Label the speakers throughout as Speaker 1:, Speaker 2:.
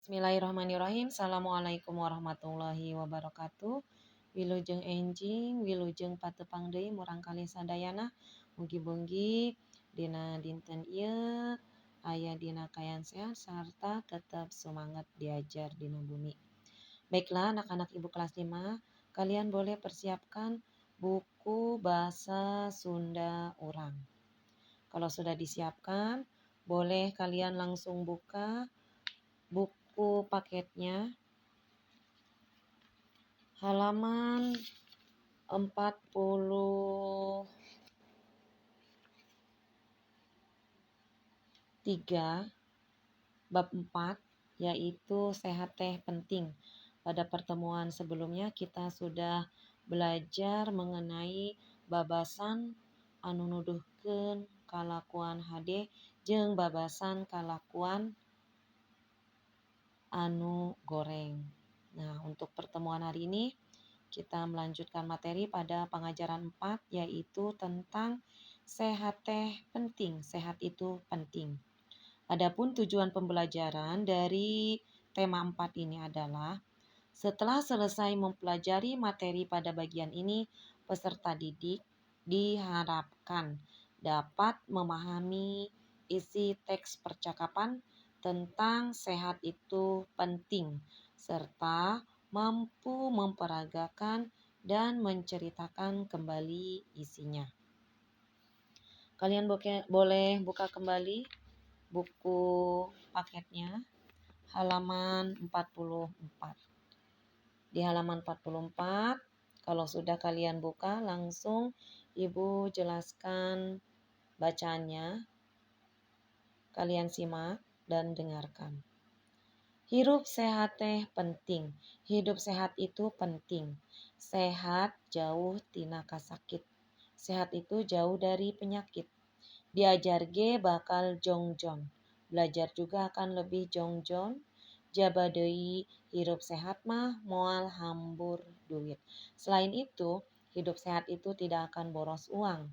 Speaker 1: Bismillahirrahmanirrahim. Assalamualaikum warahmatullahi wabarakatuh. Wilujeng enjing, wilujeng patepang deui murangkalih sadayana. Mugi-mugi dina dinten ieu aya dina kaayaan sehat sarta tetap semangat diajar dina bumi. Baiklah anak-anak Ibu kelas 5, kalian boleh persiapkan buku bahasa Sunda Urang. Kalau sudah disiapkan, boleh kalian langsung buka buku paketnya halaman 43 bab 4 yaitu sehat teh penting. Pada pertemuan sebelumnya kita sudah belajar mengenai babasan anu nuduhkeun kalakuan hade jeung babasan kalakuan anu goreng. Nah, untuk pertemuan hari ini kita melanjutkan materi pada pengajaran 4 yaitu tentang sehat teh penting, sehat itu penting. Adapun tujuan pembelajaran dari tema 4 ini adalah setelah selesai mempelajari materi pada bagian ini, peserta didik diharapkan dapat memahami isi teks percakapan tentang sehat itu penting, serta mampu memperagakan dan menceritakan kembali isinya. Kalian boleh buka kembali buku paketnya halaman 44. Di halaman 44, kalau sudah kalian buka, langsung Ibu jelaskan bacaannya. Kalian simak dan dengarkan. Hirup sehat teh penting. Hidup sehat itu penting. Sehat jauh tina kasakit. Sehat itu jauh dari penyakit. Diajar ge bakal jongjon. Belajar juga akan lebih jongjon. Jaba deui hirup sehat mah moal hambur duit. Selain itu, hidup sehat itu tidak akan boros uang.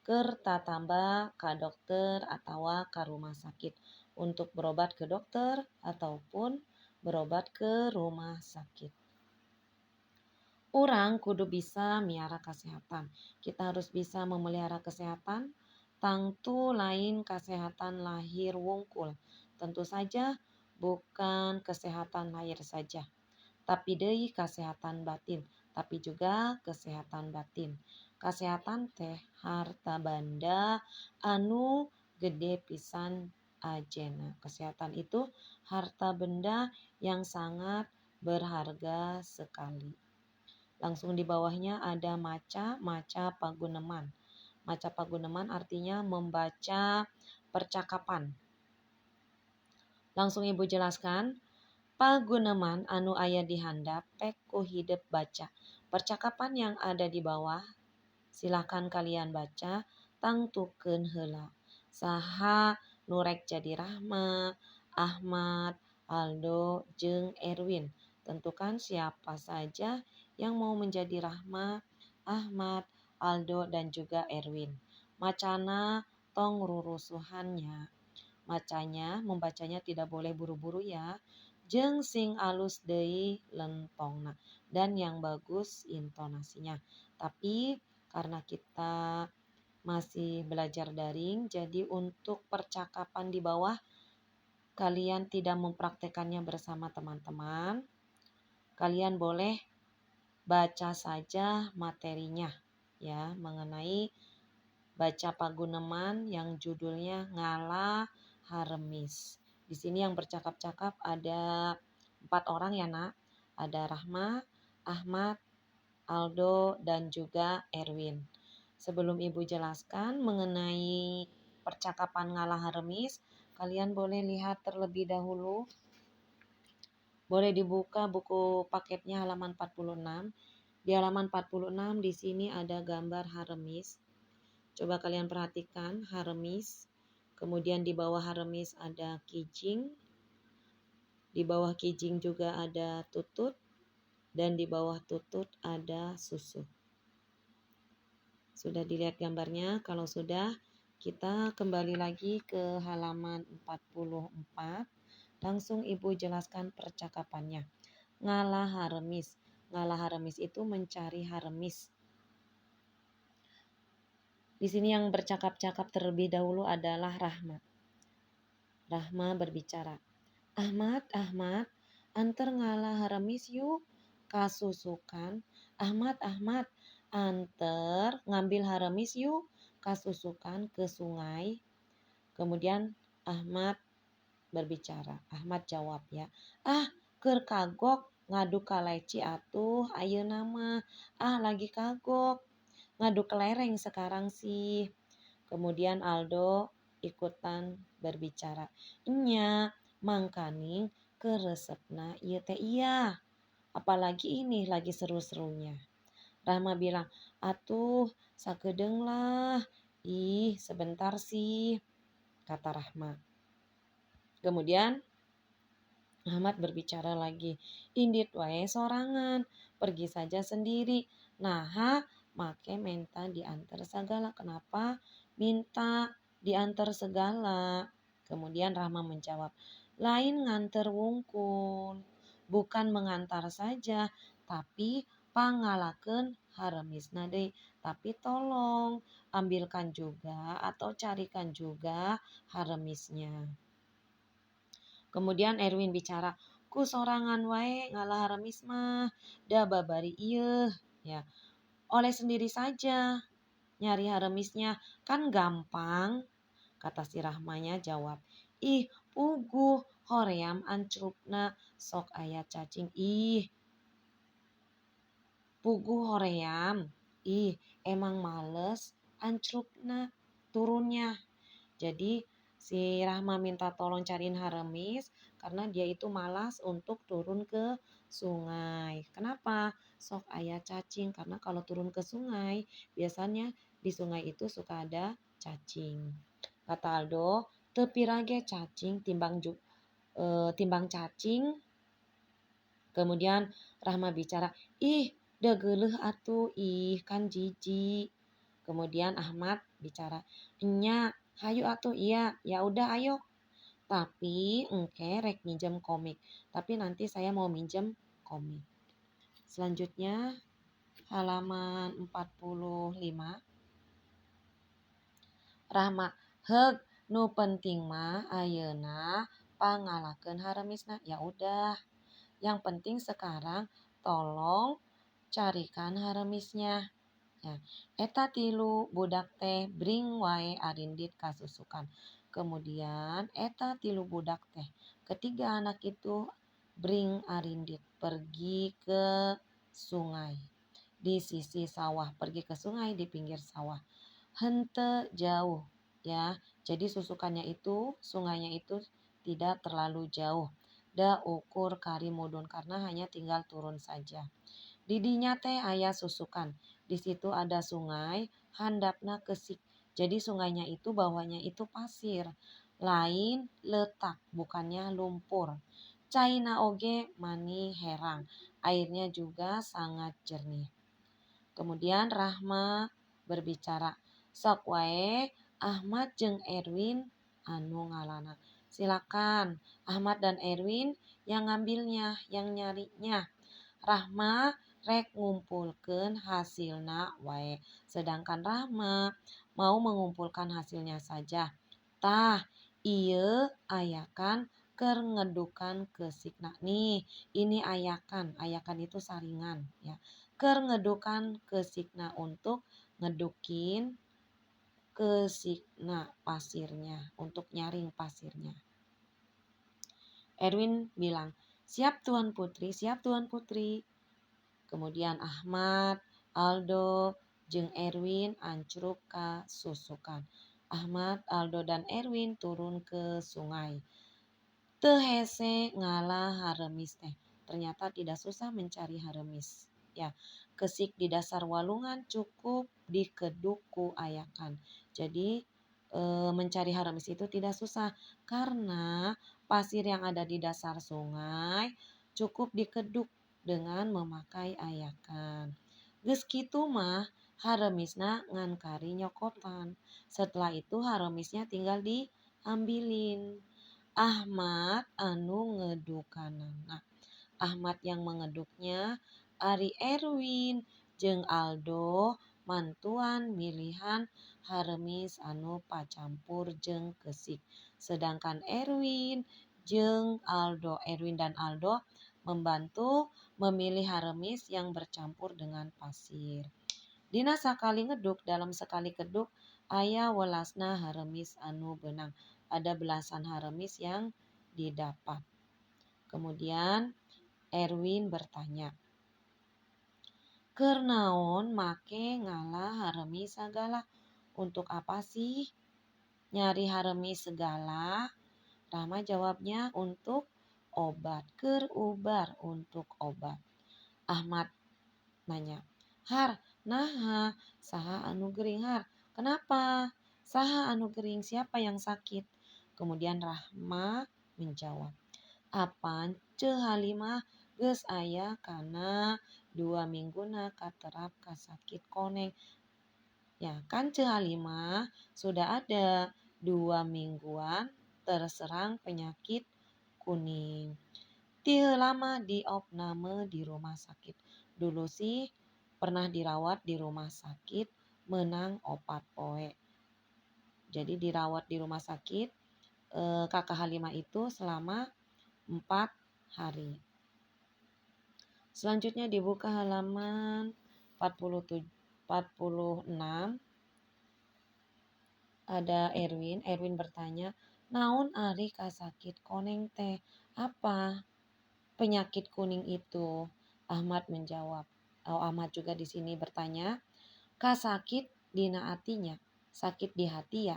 Speaker 1: Keur tatamba ka dokter atawa ka rumah sakit untuk berobat ke dokter ataupun berobat ke rumah sakit. Urang kudu bisa miara kesehatan. Kita harus bisa memelihara kesehatan. Tangtu lain kesehatan lahir wungkul. Tentu saja bukan kesehatan lahir saja, tapi deui kesehatan batin, tapi juga kesehatan batin. Kesehatan teh harta banda anu gede pisan ajena. Kesehatan itu harta benda yang sangat berharga sekali. Langsung di bawahnya ada maca paguneman. Maca paguneman artinya membaca percakapan. Langsung Ibu jelaskan. Paguneman anu aya di handap pek ku hideuk baca. Percakapan yang ada di bawah silakan kalian baca, tangtukeun heula. Saha nu rek jadi Rahma, Ahmad, Aldo, jeung Erwin. Tentukan siapa saja yang mau menjadi Rahma, Ahmad, Aldo, dan juga Erwin. Macana tong rurusuhannya. Membacanya tidak boleh buru-buru ya. Jeung sing alus deui lentongna dan yang bagus intonasinya. Tapi karena kita masih belajar daring, jadi untuk percakapan di bawah kalian tidak mempraktekannya bersama teman-teman. Kalian boleh baca saja materinya ya mengenai baca paguneman yang judulnya Ngalah Haremis. Di sini yang bercakap-cakap ada 4 orang ya nak. Ada Rahma, Ahmad, Aldo, dan juga Erwin. Sebelum Ibu jelaskan mengenai percakapan Ngalah Haremis, kalian boleh lihat terlebih dahulu. Boleh dibuka buku paketnya halaman 46. Di halaman 46 di sini ada gambar Haremis. Coba kalian perhatikan Haremis. Kemudian di bawah Haremis ada kijing. Di bawah kijing juga ada tutut. Dan di bawah tutut ada susu. Sudah dilihat gambarnya? Kalau sudah, kita kembali lagi ke halaman 44. Langsung ibu jelaskan percakapannya. Ngalah haremis. Ngalah haremis itu mencari haremis. Di sini yang bercakap-cakap terlebih dahulu adalah Rahma. Rahma berbicara. Ahmad, Ahmad, antar ngalah haremis yuk. Kasusukan. Ahmad, Ahmad, antar ngambil haremis yuk. Kasusukan ke sungai. Kemudian Ahmad berbicara. Ahmad jawab ya. Ah, keur kagok ngadu kaleci atuh ayeuna mah. Ah, lagi kagok. Ngadu kelereng sekarang sih. Kemudian Aldo ikutan berbicara. Enya, mangkaning keresepna ieu teh iya. Apalagi ini lagi seru-serunya. Rahma bilang, atuh sakedeung lah. Ih, sebentar sih, kata Rahma. Kemudian Ahmad berbicara lagi. Indit wae sorangan, pergi saja sendiri. Nah, make minta diantar segala. Kenapa minta diantar segala? Kemudian Rahma menjawab, lain nganter wungkul, bukan mengantar saja, tapi pangalakeun haremisna deui. Tapi tolong ambilkan juga atau carikan juga haremisnya. Kemudian Erwin bicara, ku sorangan wae ngalah haremis mah, da babari ieu ya. Oleh sendiri saja nyari haremisnya kan gampang, kata si Rahmanya jawab. Ih, puguh hoream ancrupna sok aya cacing. Ih, puguh hoream. Ih, emang males ancrupna turunnya. Jadi si Rahma minta tolong cariin haremis karena dia itu malas untuk turun ke sungai. Kenapa? Sok aya cacing, karena kalau turun ke sungai biasanya di sungai itu suka ada cacing. Kata Aldo, teu pirage cacing timbang cacing. Kemudian Rahma bicara, ih degeuleuh atuh, ih kan jijik. Kemudian Ahmad bicara, enya hayu atuh iya, ya udah ayo. Tapi engke rek minjem komik. Tapi nanti saya mau minjem komik. Selanjutnya halaman 45. Rahma, heug nu penting mah ayeuna pangalakeun haremisna. Ya udah. Yang penting sekarang tolong carikan haremisnya. Ya, eta tilu budak teh bring wae arindit kasusukan. Kemudian eta tilu budak teh ketiga anak itu bring arindit pergi ke sungai. Di sisi sawah, pergi ke sungai di pinggir sawah. Hente jauh ya. Jadi susukannya itu, sungainya itu tidak terlalu jauh. Da ukur kari mudun karena hanya tinggal turun saja. Didinya teh aya susukan. Di situ ada sungai, handapna kesik. Jadi sungainya itu bawahnya itu pasir. Lain letak, bukannya lumpur. Caina oge mani herang. Airnya juga sangat jernih. Kemudian Rahma berbicara, sok wae Ahmad jeung Erwin anu ngalana. Silakan Ahmad dan Erwin yang ngambilnya, yang nyarinya. Rahma rek ngumpulkeun hasilna wae. Sedangkan Rahma mau mengumpulkan hasilnya saja. Tah, ieu ayakan keur ngedukan kesikna. Nih, ini ayakan. Ayakan itu saringan ya. Keur ngedukan kesikna untuk ngedukin kesikna pasirnya, untuk nyaring pasirnya. Erwin bilang, siap Tuan Putri, siap Tuan Putri. Kemudian Ahmad, Aldo, jeung Erwin ancrup ka susukan. Ahmad, Aldo, dan Erwin turun ke sungai. Teu hese ngalah haremis teh. Ternyata tidak susah mencari haremis. Ya, kesik di dasar walungan cukup dikeduk ku ayakan. Jadi mencari haremis itu tidak susah karena pasir yang ada di dasar sungai cukup dikeduk dengan memakai ayakan. Geus kitu mah haremisna ngan kari nyokotan. Setelah itu haremisnya tinggal diambilin. Ahmad anu ngedukanana. Ahmad yang mengeduknya Ari Erwin jeung Aldo mantuan milihan Haremis anu pacampur jeung kesik. Sedangkan Erwin dan Aldo membantu memilih Haremis yang bercampur dengan pasir. Dina sakali ngeduk dalam sekali keduk aya welasna Haremis anu benang. Ada belasan Haremis yang didapat. Kemudian Erwin bertanya, "Keur naon make ngalah Haremis sagala? Untuk apa sih nyari Haremis segala?" Rahma jawabnya, "Untuk obat, keur ubar untuk obat." Ahmad nanya, "Har, naha saha anu gering Har? Kenapa? Saha anu gering? Siapa yang sakit?" Kemudian Rahma menjawab, "Apan Ceu Halimah geus aya kana 2 mingguna katerap kasakit koneng." Ya kan Ceu Halimah sudah ada 2 mingguan terserang penyakit kuning. Ti lama diopname di rumah sakit. Dulu sih pernah dirawat di rumah sakit menang 4 poe. Jadi dirawat di rumah sakit Kakak Halimah itu selama 4 hari. Selanjutnya dibuka halaman 46. Ada Erwin. Erwin bertanya, "Naon ari kasakit koneng teh? Apa penyakit kuning itu?" Ahmad menjawab. Ahmad juga di sini bertanya, "Kasakit dina atinya, sakit di hati ya?"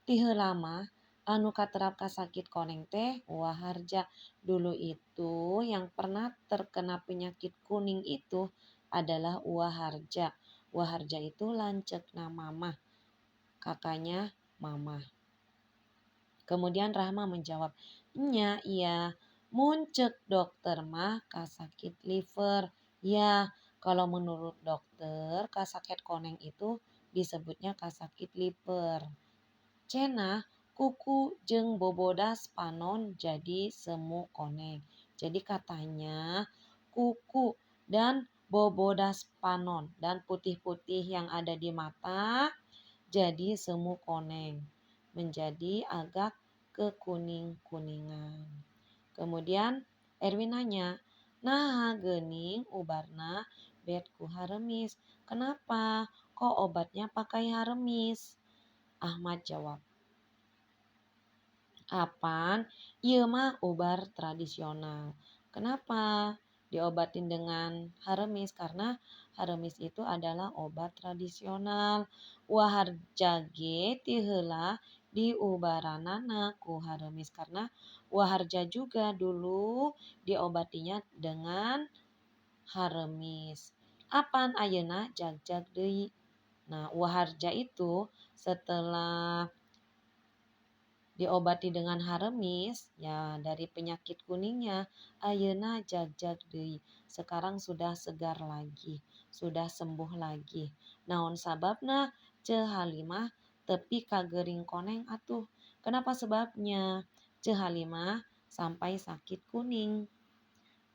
Speaker 1: Ti heula mah anu katerap kasakit koneng teh Waharja. Dulu itu yang pernah terkena penyakit kuning itu adalah Waharja. Waharja itu lanceukna mamah, kakaknya mamah. Kemudian Rahma menjawab, "Nya iya, mun ceuk dokter mah kasakit liver." Ya, kalau menurut dokter kasakit koneng itu disebutnya kasakit liver. Cenah kuku jeung bobodas panon jadi semu koneng. Jadi katanya kuku dan bobodas panon dan putih-putih yang ada di mata jadi semu koneng. Menjadi agak kekuning-kuningan. Kemudian Erwin nanya, "Naha geuning ubarna bed ku Haremis? Kenapa kok obatnya pakai Haremis?" Ahmad jawab, "Apan ieu mah obat tradisional." Kenapa diobatin dengan Haremis? Karena Haremis itu adalah obat tradisional. Waharja ge ti heula diubaranana ku Haremis karena Waharja juga dulu diobatinya dengan Haremis. Apan ayeuna jag-jag deui. Nah, Waharja itu setelah diobati dengan Haremis, ya dari penyakit kuningnya, ayeuna jag-jag deui. Sekarang sudah segar lagi, sudah sembuh lagi. Naon sababna? Ceu Halimah tepi ka geuring koneng atuh. Kenapa sebabnya? Ceu Halimah sampai sakit kuning.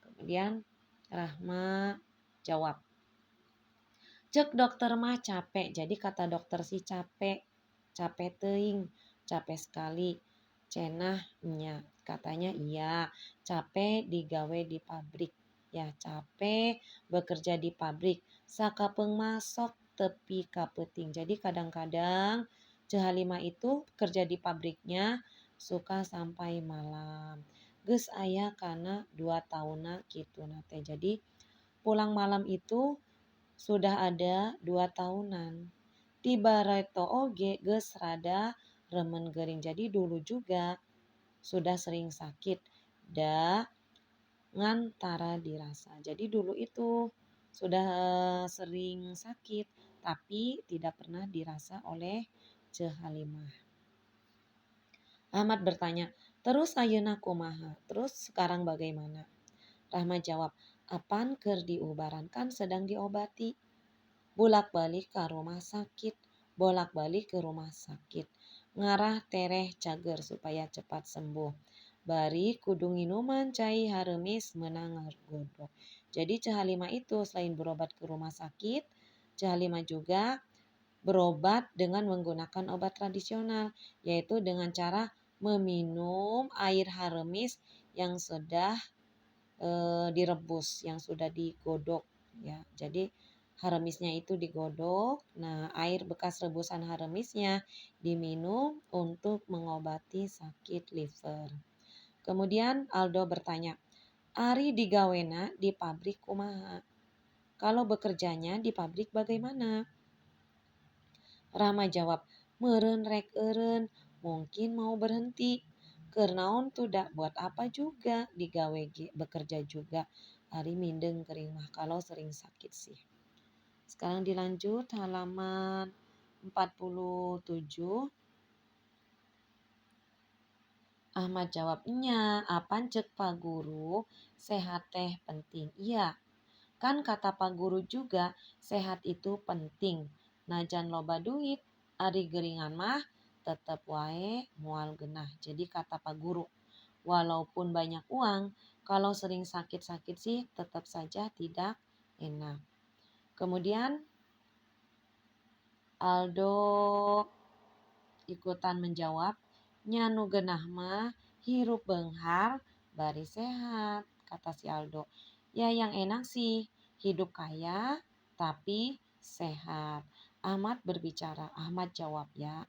Speaker 1: Kemudian Rahma jawab, "Ceuk dokter mah capek." Jadi kata dokter sih capek. Capek teuing, capek sekali. Cenah nya, katanya iya, capek digawe di pabrik. Ya, capek bekerja di pabrik. Sakapeung masok tepi ka peuting. Jadi kadang-kadang Ceu Halimah itu kerja di pabriknya suka sampai malam. Geus aya kana 2 tahunna kituna teh. Jadi pulang malam itu sudah ada 2 tahunan. Ti bareto oge geus rada remen geuring. Jadi dulu juga sudah sering sakit da ngantara dirasa. Jadi dulu itu sudah sering sakit tapi tidak pernah dirasa oleh Ceu Halimah. Ahmad bertanya, "Terus ayeuna kumaha? Terus sekarang bagaimana?" Rahma jawab, "Apan keur diubaran kan sedang diobati. Bolak-balik ke rumah sakit, bolak-balik ke rumah sakit. Ngarah tereh cager supaya cepat sembuh. Bari kudu minuman cai haremis meunang godok. Jadi Cahalima itu selain berobat ke rumah sakit, Cahalima juga berobat dengan menggunakan obat tradisional, yaitu dengan cara meminum air haremis yang sudah direbus, yang sudah digodok ya. Jadi haremisnya itu digodok. Nah, air bekas rebusan haremisnya diminum untuk mengobati sakit liver. Kemudian Aldo bertanya, "Ari digawena di pabrik kumaha? Kalau bekerjanya di pabrik bagaimana?" Rama jawab, "Meureun rek eureun, mungkin mau berhenti. Keur naon tuh buat apa juga digawe bekerja juga. Ari mindeng kering mah kalau sering sakit sih." Sekarang dilanjut halaman 47. Ahmad jawab, "Nya, apan cek Pak Guru, sehat teh penting." Iya, kan kata Pak Guru juga, sehat itu penting. Najan loba duit, ari geringan mah tetep wae moal genah. Jadi kata Pak Guru, walaupun banyak uang, kalau sering sakit-sakit sih tetap saja tidak enak. Kemudian Aldo ikutan menjawab, "Nyanu genah mah hirup beunghar bari sehat," kata si Aldo. Ya yang enak sih hidup kaya tapi sehat. Ahmad jawab ya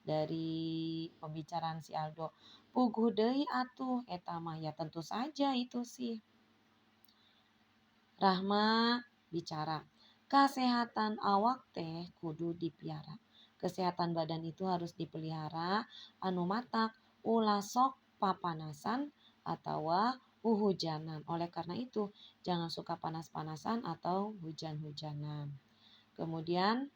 Speaker 1: dari pembicaraan si Aldo. "Puguh deui atuh eta mah." Ya tentu saja itu sih. Rahma bicara, "Kesehatan awak teh kudu dipiara. Kesehatan badan itu harus dipelihara anu matak ulah sok papanasan atawa huhujanan. Oleh karena itu, jangan suka panas-panasan atau hujan-hujanan." Kemudian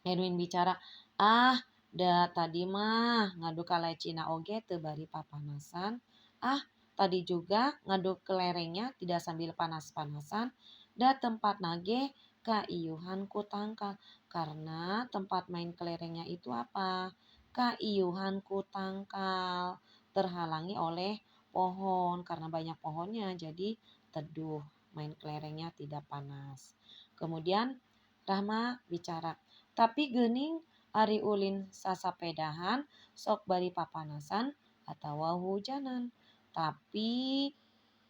Speaker 1: Edwin bicara, "Ah, da tadi mah ngadu kalecina oge teu bari papanasan. Ah, tadi juga ngadu kelerengnya tidak sambil panas-panasan. Da tempat nage kaiuhan ku tangkal." Karena tempat main kelerengnya itu apa? Kaiuhan ku tangkal. Terhalangi oleh pohon. Karena banyak pohonnya jadi teduh. Main kelerengnya tidak panas. Kemudian Rahma bicara, "Tapi geuning ari ulin sasapedahan sok bari papanasan atawa hujanan. Tapi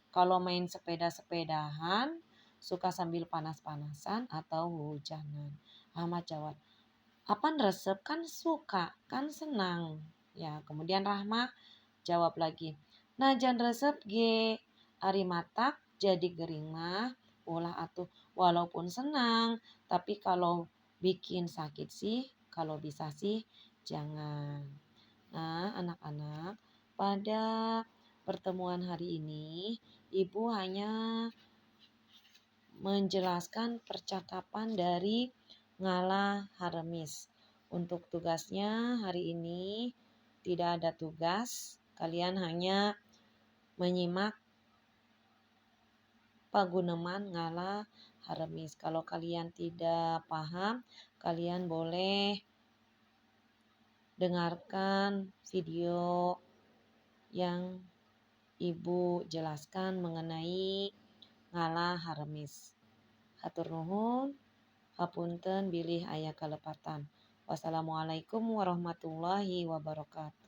Speaker 1: kalau main sepeda-sepedahan suka sambil panas-panasan atau hujanan." Ahmad jawab, "Apan resep kan suka, kan senang." Ya, kemudian Rahma jawab lagi, "Najan resep ge ari matak jadi gering mah ulah atuh walaupun senang, tapi kalau bikin sakit sih kalau bisa sih jangan." Nah, anak-anak, pada pertemuan hari ini Ibu hanya menjelaskan percakapan dari Ngala Haremis. Untuk tugasnya hari ini tidak ada tugas, kalian hanya menyimak paguneman Ngala Haremis. Kalau kalian tidak paham, kalian boleh dengarkan video yang Ibu jelaskan mengenai Ngala Haremis. Hatur nuhun, hapunten bilih aya kalepatan. Wassalamualaikum warahmatullahi wabarakatuh.